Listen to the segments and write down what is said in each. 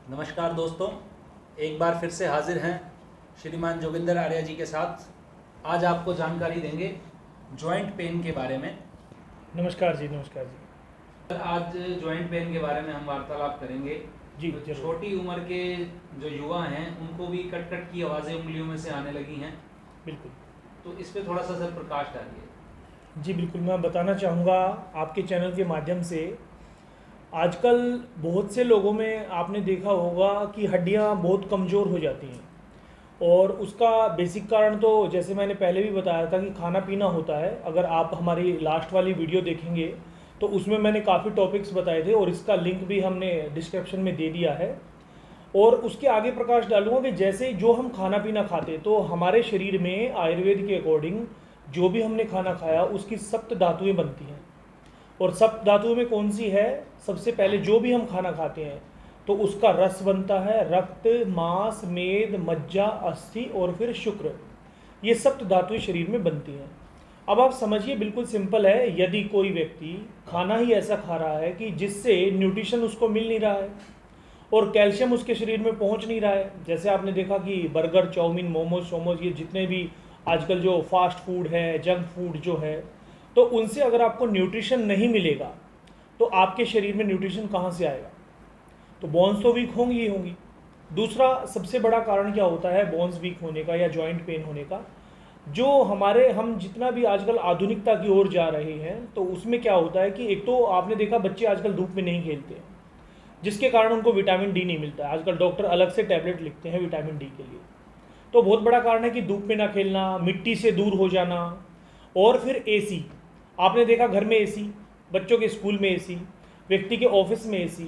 नमस्कार दोस्तों, एक बार फिर से हाजिर हैं श्रीमान जोगिंदर आर्या जी के साथ। आज आपको जानकारी देंगे जॉइंट पेन के बारे में। नमस्कार जी। नमस्कार जी। आज जॉइंट पेन के बारे में हम वार्तालाप करेंगे। जी तो जरूर। छोटी उम्र के जो युवा हैं उनको भी कट कट की आवाज़ें उंगलियों में से आने लगी हैं, बिल्कुल। तो इस पे थोड़ा सा सर प्रकाश डालिए। जी बिल्कुल, मैं बताना चाहूँगा आपके चैनल के माध्यम से आजकल बहुत से लोगों में आपने देखा होगा कि हड्डियाँ बहुत कमज़ोर हो जाती हैं। और उसका बेसिक कारण तो जैसे मैंने पहले भी बताया था कि खाना पीना होता है। अगर आप हमारी लास्ट वाली वीडियो देखेंगे तो उसमें मैंने काफ़ी टॉपिक्स बताए थे और इसका लिंक भी हमने डिस्क्रिप्शन में दे दिया है। और उसके आगे प्रकाश डालूंगा कि जैसे जो हम खाना पीना खाते तो हमारे शरीर में आयुर्वेद के अकॉर्डिंग जो भी हमने खाना खाया उसकी सप्त धातुएं बनती हैं। और सप्त धातुओं में कौन सी है? सबसे पहले जो भी हम खाना खाते हैं तो उसका रस बनता है, रक्त, मांस, मेद, मज्जा, अस्थि और फिर शुक्र। ये सप्त धातुएं शरीर में बनती हैं। अब आप समझिए, बिल्कुल सिंपल है। यदि कोई व्यक्ति खाना ही ऐसा खा रहा है कि जिससे न्यूट्रिशन उसको मिल नहीं रहा है और कैल्शियम उसके शरीर में पहुंच नहीं रहा है, जैसे आपने देखा कि बर्गर, चाउमीन, मोमोज शोमोज, ये जितने भी आजकल जो फास्ट फूड है, जंक फूड जो है, तो उनसे अगर आपको न्यूट्रिशन नहीं मिलेगा तो आपके शरीर में न्यूट्रिशन कहाँ से आएगा? तो बोन्स तो वीक होंगी ही होंगी। दूसरा सबसे बड़ा कारण क्या होता है बोन्स वीक होने का या जॉइंट पेन होने का? जो हमारे हम जितना भी आजकल आधुनिकता की ओर जा रहे हैं तो उसमें क्या होता है कि एक तो आपने देखा बच्चे आजकल धूप में नहीं खेलते हैं, जिसके कारण उनको विटामिन डी नहीं मिलता है। आजकल डॉक्टर अलग से टैबलेट लिखते हैं विटामिन डी के लिए। तो बहुत बड़ा कारण है कि धूप में ना खेलना, मिट्टी से दूर हो जाना। और फिर एसी, आपने देखा घर में एसी, बच्चों के स्कूल में एसी, व्यक्ति के ऑफिस में एसी,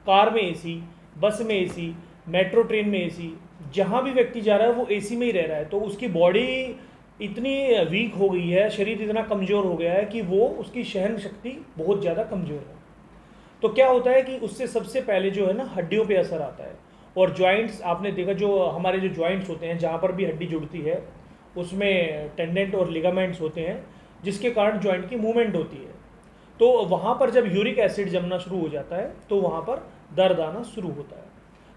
कार में एसी, बस में एसी, मेट्रो ट्रेन में एसी, जहाँ भी व्यक्ति जा रहा है वो एसी में ही रह रहा है। तो उसकी बॉडी इतनी वीक हो गई है, शरीर इतना कमज़ोर हो गया है कि वो उसकी सहन शक्ति बहुत ज़्यादा कमज़ोर है। तो क्या होता है कि उससे सबसे पहले जो है ना हड्डियों पे असर आता है। और जॉइंट्स आपने देखा, जो हमारे जो जॉइंट्स होते हैं जहाँ पर भी हड्डी जुड़ती है उसमें टेंडेंट और लिगामेंट्स होते हैं, जिसके कारण जॉइंट की मूवमेंट होती है। तो वहाँ पर जब यूरिक एसिड जमना शुरू हो जाता है तो वहाँ पर दर्द आना शुरू होता है।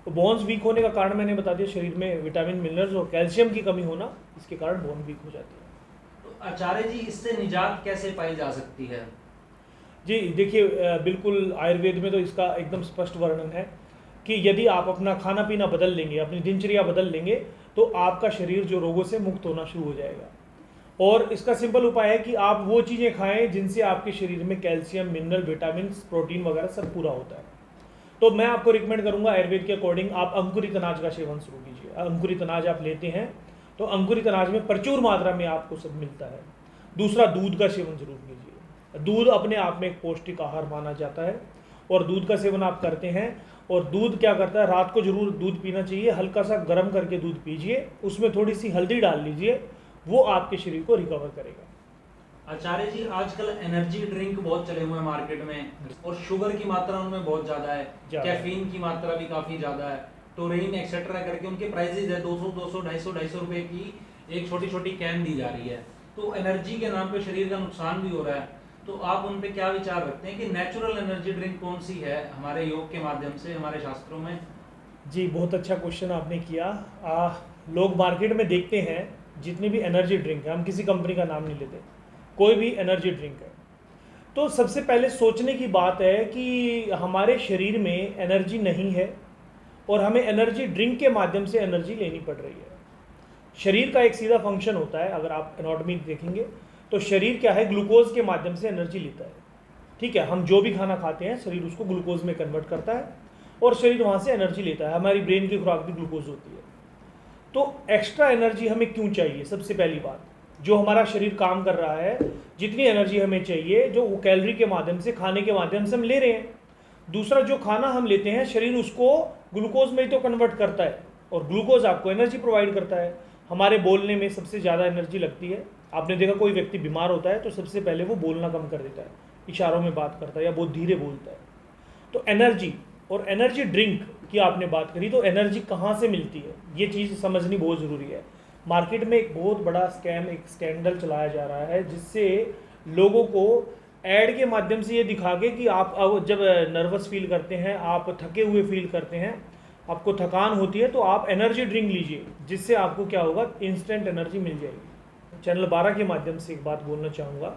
तो बोन्स वीक होने का कारण मैंने बता दिया, शरीर में विटामिन, मिनरल्स और कैल्शियम की कमी होना, इसके कारण बोन वीक हो जाती है। तो आचार्य जी, इससे निजात कैसे पाई जा सकती है? जी देखिए, बिल्कुल आयुर्वेद में तो इसका एकदम स्पष्ट वर्णन है कि यदि आप अपना खाना पीना बदल लेंगे, अपनी दिनचर्या बदल लेंगे, तो आपका शरीर जो रोगों से मुक्त होना शुरू हो जाएगा। और इसका सिंपल उपाय है कि आप वो चीज़ें खाएं जिनसे आपके शरीर में कैल्शियम, मिनरल, विटामिन, प्रोटीन वगैरह सब पूरा होता है। तो मैं आपको रिकमेंड करूंगा आयुर्वेद के अकॉर्डिंग आप अंकुरित अनाज का सेवन शुरू कीजिए। अंकुरित अनाज आप लेते हैं तो अंकुरित अनाज में प्रचुर मात्रा में आपको सब मिलता है। दूसरा, दूध का सेवन जरूर कीजिए। दूध अपने आप में एक पौष्टिक आहार माना जाता है और दूध का सेवन आप करते हैं। और दूध क्या करता है, रात को जरूर दूध पीना चाहिए, हल्का सा गर्म करके दूध पीजिए, उसमें थोड़ी सी हल्दी डाल लीजिए, वो आपके शरीर को रिकवर करेगा। आचार्य जी, आजकल एनर्जी ड्रिंक बहुत चले हुए हैं मार्केट में और शुगर की मात्रा उनमें बहुत ज़्यादा है, कैफीन की मात्रा भी काफ़ी ज़्यादा है, टोरेन एक्सेट्रा करके उनके प्राइसेज है 200, 200, 250, 250 रुपए की एक छोटी छोटी कैन दी जा रही है। तो एनर्जी के नाम पे शरीर का नुकसान भी हो रहा है। तो आप उन पे क्या विचार रखते हैं कि नेचुरल एनर्जी ड्रिंक कौन सी है हमारे योग के माध्यम से, हमारे शास्त्रों में? जी बहुत अच्छा क्वेश्चन आपने किया। लोग मार्केट में देखते हैं जितनी भी एनर्जी ड्रिंक है, हम किसी कंपनी का नाम नहीं लेते, कोई भी एनर्जी ड्रिंक है, तो सबसे पहले सोचने की बात है कि हमारे शरीर में एनर्जी नहीं है और हमें एनर्जी ड्रिंक के माध्यम से एनर्जी लेनी पड़ रही है। शरीर का एक सीधा फंक्शन होता है, अगर आप एनाटॉमी देखेंगे तो शरीर क्या है, ग्लूकोज के माध्यम से एनर्जी लेता है। ठीक है, हम जो भी खाना खाते हैं शरीर उसको ग्लूकोज में कन्वर्ट करता है और शरीर वहाँ से एनर्जी लेता है। हमारी ब्रेन की खुराक भी ग्लूकोज होती है। तो एक्स्ट्रा एनर्जी हमें क्यों चाहिए? सबसे पहली बात, जो हमारा शरीर काम कर रहा है, जितनी एनर्जी हमें चाहिए जो वो कैलोरी के माध्यम से, खाने के माध्यम से हम ले रहे हैं। दूसरा, जो खाना हम लेते हैं शरीर उसको ग्लूकोज में ही तो कन्वर्ट करता है और ग्लूकोज आपको एनर्जी प्रोवाइड करता है। हमारे बोलने में सबसे ज़्यादा एनर्जी लगती है। आपने देखा कोई व्यक्ति बीमार होता है तो सबसे पहले वो बोलना कम कर देता है, इशारों में बात करता है या बहुत धीरे बोलता है। तो एनर्जी और एनर्जी ड्रिंक की आपने बात करी, तो एनर्जी कहाँ से मिलती है ये चीज़ समझनी बहुत ज़रूरी है। मार्केट में एक बहुत बड़ा स्कैम, एक स्कैंडल चलाया जा रहा है जिससे लोगों को ऐड के माध्यम से ये दिखा के कि आप जब नर्वस फील करते हैं, आप थके हुए फील करते हैं, आपको थकान होती है तो आप एनर्जी ड्रिंक लीजिए, जिससे आपको क्या होगा, इंस्टेंट एनर्जी मिल जाएगी। चैनल 12 के माध्यम से एक बात बोलना चाहूँगा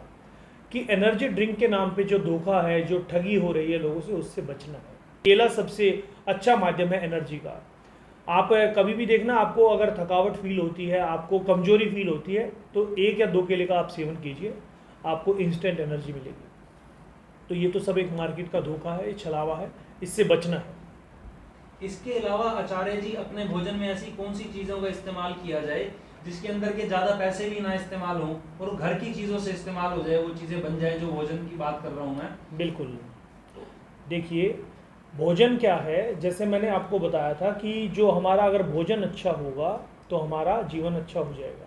कि एनर्जी ड्रिंक के नाम पे जो धोखा है, जो ठगी हो रही है लोगों से, उससे बचना है। केला सबसे अच्छा माध्यम है एनर्जी का। आप कभी भी देखना, आपको अगर थकावट फील होती है, आपको कमजोरी फील होती है, तो 1 या 2 केले का आप सेवन कीजिए, आपको इंस्टेंट एनर्जी मिलेगी। तो ये तो सब एक मार्केट का धोखा है, छलावा है, इससे बचना है। इसके अलावा आचार्य जी, अपने भोजन में ऐसी कौन सी चीज़ों का इस्तेमाल किया जाए जिसके अंदर के ज़्यादा पैसे भी ना इस्तेमाल हों और घर की चीज़ों से इस्तेमाल हो जाए, वो चीज़ें बन जाए, जो भोजन की बात कर रहा हूँ मैं। बिल्कुल। देखिए, भोजन क्या है, जैसे मैंने आपको बताया था कि जो हमारा अगर भोजन अच्छा होगा तो हमारा जीवन अच्छा हो जाएगा।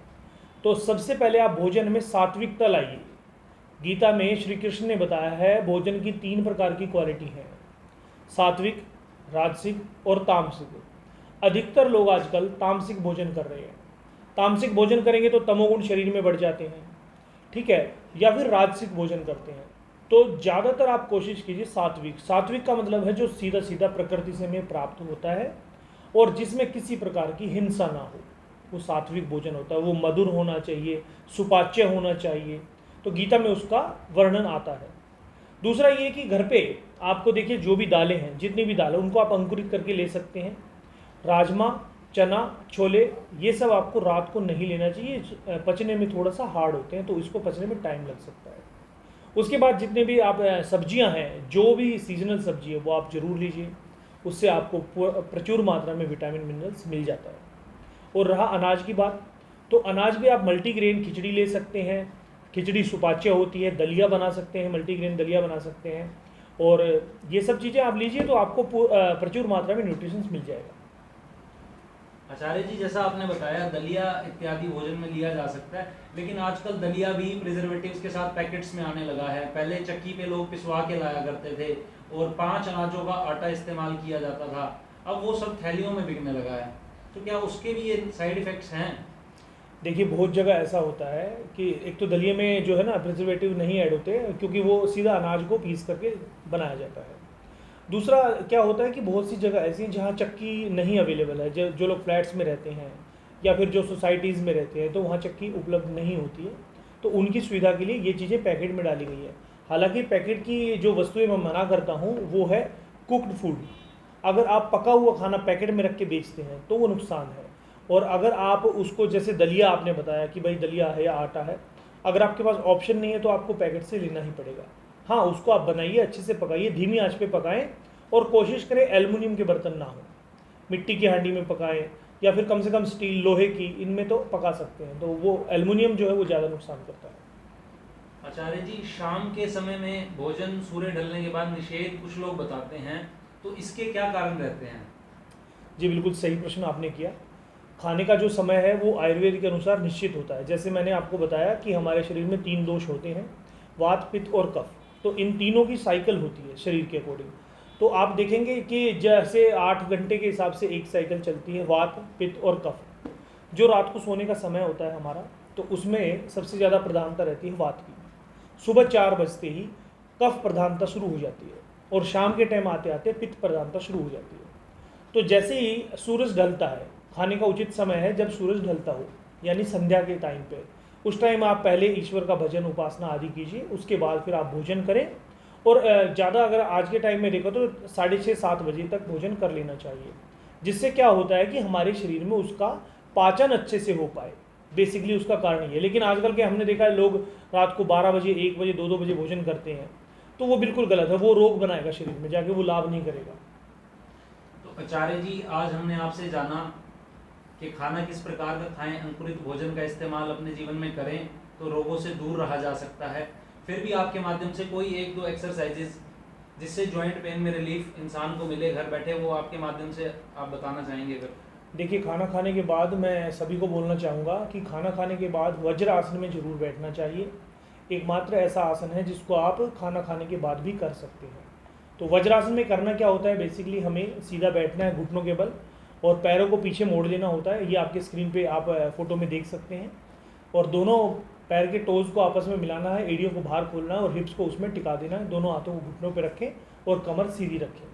तो सबसे पहले आप भोजन में सात्विकता लाइए। गीता में श्री कृष्ण ने बताया है भोजन की 3 प्रकार की क्वालिटी है, सात्विक, राजसिक और तामसिक। अधिकतर लोग आजकल तामसिक भोजन कर रहे हैं। तामसिक भोजन करेंगे तो तमोगुण शरीर में बढ़ जाते हैं, ठीक है, या फिर राजसिक भोजन करते हैं। तो ज़्यादातर आप कोशिश कीजिए सात्विक। सात्विक का मतलब है जो सीधा सीधा प्रकृति से हमें प्राप्त होता है और जिसमें किसी प्रकार की हिंसा ना हो, वो सात्विक भोजन होता है। वो मधुर होना चाहिए, सुपाच्य होना चाहिए। तो गीता में उसका वर्णन आता है। दूसरा ये कि घर पे आपको देखिए, जो भी दालें हैं, जितनी भी दालें, उनको आप अंकुरित करके ले सकते हैं। राजमा, चना, छोले, ये सब आपको रात को नहीं लेना चाहिए, पचने में थोड़ा सा हार्ड होते हैं, तो इसको पचने में टाइम लग सकता है। उसके बाद जितने भी आप सब्जियां हैं, जो भी सीजनल सब्जी है, वो आप ज़रूर लीजिए। उससे आपको प्रचुर मात्रा में विटामिन मिनरल्स मिल जाता है। और रहा अनाज की बात, तो अनाज भी आप मल्टीग्रेन खिचड़ी ले सकते हैं। खिचड़ी सुपाच्य होती है, दलिया बना सकते हैं, मल्टीग्रेन दलिया बना सकते हैं। और ये सब चीज़ें आप लीजिए तो आपको प्रचुर मात्रा में न्यूट्रिशंस मिल जाएगा। आचार्य जी, जैसा आपने बताया दलिया इत्यादि भोजन में लिया जा सकता है, लेकिन आजकल दलिया भी प्रिजर्वेटिव्स के साथ पैकेट्स में आने लगा है। पहले चक्की पे लोग पिसवा के लाया करते थे और 5 अनाजों का आटा इस्तेमाल किया जाता था, अब वो सब थैलियों में बिकने लगा है। तो क्या उसके भी ये साइड इफेक्ट्स हैं? देखिए, बहुत जगह ऐसा होता है कि एक तो दलिये में जो है ना प्रिजर्वेटिव नहीं ऐड होते, क्योंकि वो सीधा अनाज को पीस करके बनाया जाता है। दूसरा क्या होता है कि बहुत सी जगह ऐसी हैं जहाँ चक्की नहीं अवेलेबल है। जो लोग फ्लैट्स में रहते हैं या फिर जो सोसाइटीज़ में रहते हैं, तो वहाँ चक्की उपलब्ध नहीं होती है, तो उनकी सुविधा के लिए ये चीज़ें पैकेट में डाली गई है। हालांकि पैकेट की जो वस्तुएं मैं मना करता हूँ वो है कुक्ड फूड। अगर आप पका हुआ खाना पैकेट में रख के बेचते हैं तो वो नुकसान है। और अगर आप उसको, जैसे दलिया आपने बताया कि भाई दलिया है या आटा है, अगर आपके पास ऑप्शन नहीं है तो आपको पैकेट से लेना ही पड़ेगा। हाँ, उसको आप बनाइए, अच्छे से पकाइए, धीमी आंच पे पकाएं और कोशिश करें एल्युमिनियम के बर्तन ना हो, मिट्टी की हांडी में पकाएं या फिर कम से कम स्टील, लोहे की, इनमें तो पका सकते हैं। तो वो एल्युमिनियम जो है वो ज़्यादा नुकसान करता है। आचार्य जी, शाम के समय में भोजन सूर्य ढलने के बाद निषेध कुछ लोग बताते हैं, तो इसके क्या कारण रहते हैं? जी बिल्कुल सही प्रश्न आपने किया। खाने का जो समय है वो आयुर्वेद के अनुसार निश्चित होता है। जैसे मैंने आपको बताया कि हमारे शरीर में 3 दोष होते हैं, वात, पित्त और कफ। तो इन तीनों की साइकिल होती है शरीर के अकॉर्डिंग। तो आप देखेंगे कि जैसे 8 घंटे के हिसाब से एक साइकिल चलती है, वात, पित्त और कफ। जो रात को सोने का समय होता है हमारा, तो उसमें सबसे ज़्यादा प्रधानता रहती है वात की। सुबह 4 बजते ही कफ प्रधानता शुरू हो जाती है और शाम के टाइम आते आते पित्त प्रधानता शुरू हो जाती है। तो जैसे ही सूरज ढलता है, खाने का उचित समय है जब सूरज ढलता हो, यानी संध्या के टाइम पे, उस टाइम आप पहले ईश्वर का भजन, उपासना आदि कीजिए। उसके बाद फिर आप भोजन करें। और ज़्यादा अगर आज के टाइम में देखो तो 6:30-7 बजे तक भोजन कर लेना चाहिए, जिससे क्या होता है कि हमारे शरीर में उसका पाचन अच्छे से हो पाए। बेसिकली उसका कारण ये है। लेकिन आजकल के हमने देखा है लोग रात को 12 बजे, 1 बजे, 2-2 बजे भोजन करते हैं, तो वो बिल्कुल गलत है। वो रोग बनाएगा शरीर में जाके, वो लाभ नहीं करेगा। तो आचार्य जी, आज हमने आपसे जाना कि खाना किस प्रकार का खाएं, अंकुरित भोजन का इस्तेमाल अपने जीवन में करें तो रोगों से दूर रहा जा सकता है। फिर भी आपके माध्यम से कोई 1-2 एक्सरसाइजेस जिससे जॉइंट पेन में रिलीफ इंसान को मिले घर बैठे, वो आपके माध्यम से आप बताना चाहेंगे? अगर देखिए, खाना खाने के बाद मैं सभी को बोलना चाहूँगा कि खाना खाने के बाद वज्र आसन में ज़रूर बैठना चाहिए। एकमात्र ऐसा आसन है जिसको आप खाना खाने के बाद भी कर सकते हैं। तो वज्रासन में करना क्या होता है, बेसिकली हमें सीधा बैठना है घुटनों के बल और पैरों को पीछे मोड़ देना होता है। ये आपके स्क्रीन पे आप फोटो में देख सकते हैं। और दोनों पैर के टोज़ को आपस में मिलाना है, एड़ियों को बाहर खोलना है और हिप्स को उसमें टिका देना है। दोनों हाथों को घुटनों पे रखें और कमर सीधी रखें।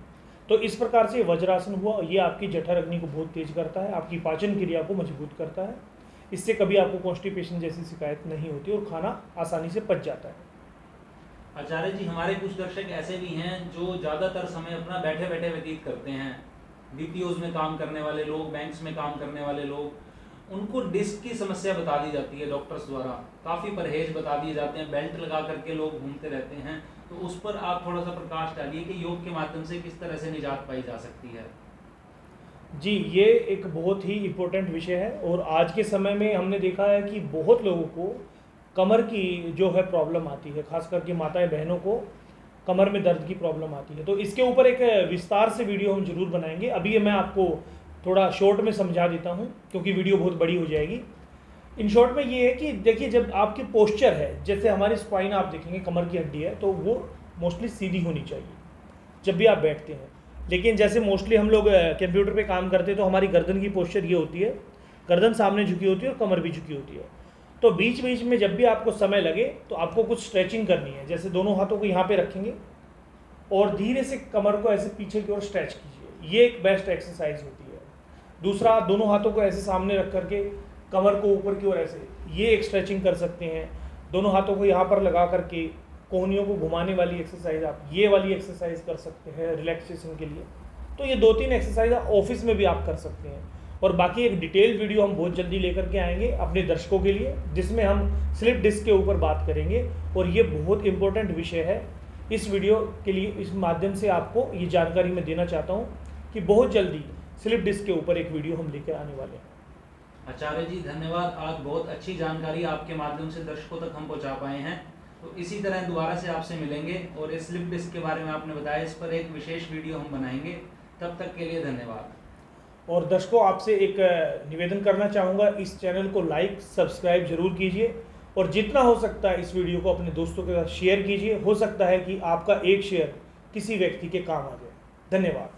तो इस प्रकार से वज्रासन हुआ, ये आपकी जठर अग्नि को बहुत तेज करता है, आपकी पाचन क्रिया को मजबूत करता है। इससे कभी आपको कॉन्स्टिपेशन जैसी शिकायत नहीं होती और खाना आसानी से पच जाता है। आचार्य जी, हमारे कुछ दर्शक ऐसे भी हैं जो ज़्यादातर समय अपना बैठे बैठे व्यतीत करते हैं। बीपीओज में काम करने वाले लोग, बैंक्स में काम करने वाले लोग, उनको डिस्क की समस्या बता दी जाती है डॉक्टर्स द्वारा, काफ़ी परहेज बता दिए जाते हैं, बेल्ट लगा करके लोग घूमते रहते हैं। तो उस पर आप थोड़ा सा प्रकाश डालिए कि योग के माध्यम से किस तरह से निजात पाई जा सकती है। जी, ये एक बहुत ही इम्पोर्टेंट विषय है और आज के समय में हमने देखा है कि बहुत लोगों को कमर की जो है प्रॉब्लम आती है, खास करके माताएं बहनों को कमर में दर्द की प्रॉब्लम आती है। तो इसके ऊपर एक विस्तार से वीडियो हम जरूर बनाएंगे। अभी ये मैं आपको थोड़ा शॉर्ट में समझा देता हूँ क्योंकि वीडियो बहुत बड़ी हो जाएगी। इन शॉर्ट में ये है कि देखिए, जब आपकी पोस्चर है, जैसे हमारी स्पाइन आप देखेंगे कमर की हड्डी है, तो वो मोस्टली सीधी होनी चाहिए जब भी आप बैठते हैं। लेकिन जैसे मोस्टली हम लोग कंप्यूटर पे काम करते हैं तो हमारी गर्दन की पोस्चर ये होती है, गर्दन सामने झुकी होती है और कमर भी झुकी होती है। तो बीच बीच में जब भी आपको समय लगे तो आपको कुछ स्ट्रेचिंग करनी है। जैसे दोनों हाथों को यहाँ पे रखेंगे और धीरे से कमर को ऐसे पीछे की ओर स्ट्रेच कीजिए, ये एक बेस्ट एक्सरसाइज होती है। दूसरा, दोनों हाथों को ऐसे सामने रख करके कमर को ऊपर की ओर ऐसे, ये एक स्ट्रेचिंग कर सकते हैं। दोनों हाथों को यहाँ पर लगा करके कोहनियों को घुमाने वाली एक्सरसाइज, आप ये वाली एक्सरसाइज कर सकते हैं रिलैक्सेशन के लिए। तो ये 2-3 एक्सरसाइज ऑफिस में भी आप कर सकते हैं। और बाकी एक डिटेल वीडियो हम बहुत जल्दी लेकर के आएंगे अपने दर्शकों के लिए, जिसमें हम स्लिप डिस्क के ऊपर बात करेंगे और ये बहुत इंपॉर्टेंट विषय है। इस वीडियो के लिए इस माध्यम से आपको ये जानकारी मैं देना चाहता हूँ कि बहुत जल्दी स्लिप डिस्क के ऊपर एक वीडियो हम लेकर आने वाले हैं। आचार्य जी धन्यवाद, आज बहुत अच्छी जानकारी आपके माध्यम से दर्शकों तक हम पहुंचा पाए हैं। तो इसी तरह दोबारा से आपसे मिलेंगे और इस स्लिप डिस्क के बारे में आपने बताया, इस पर एक विशेष वीडियो हम बनाएंगे। तब तक के लिए धन्यवाद। और दर्शकों, आपसे एक निवेदन करना चाहूँगा, इस चैनल को लाइक सब्सक्राइब जरूर कीजिए और जितना हो सकता है इस वीडियो को अपने दोस्तों के साथ शेयर कीजिए। हो सकता है कि आपका एक शेयर किसी व्यक्ति के काम आ जाए। धन्यवाद।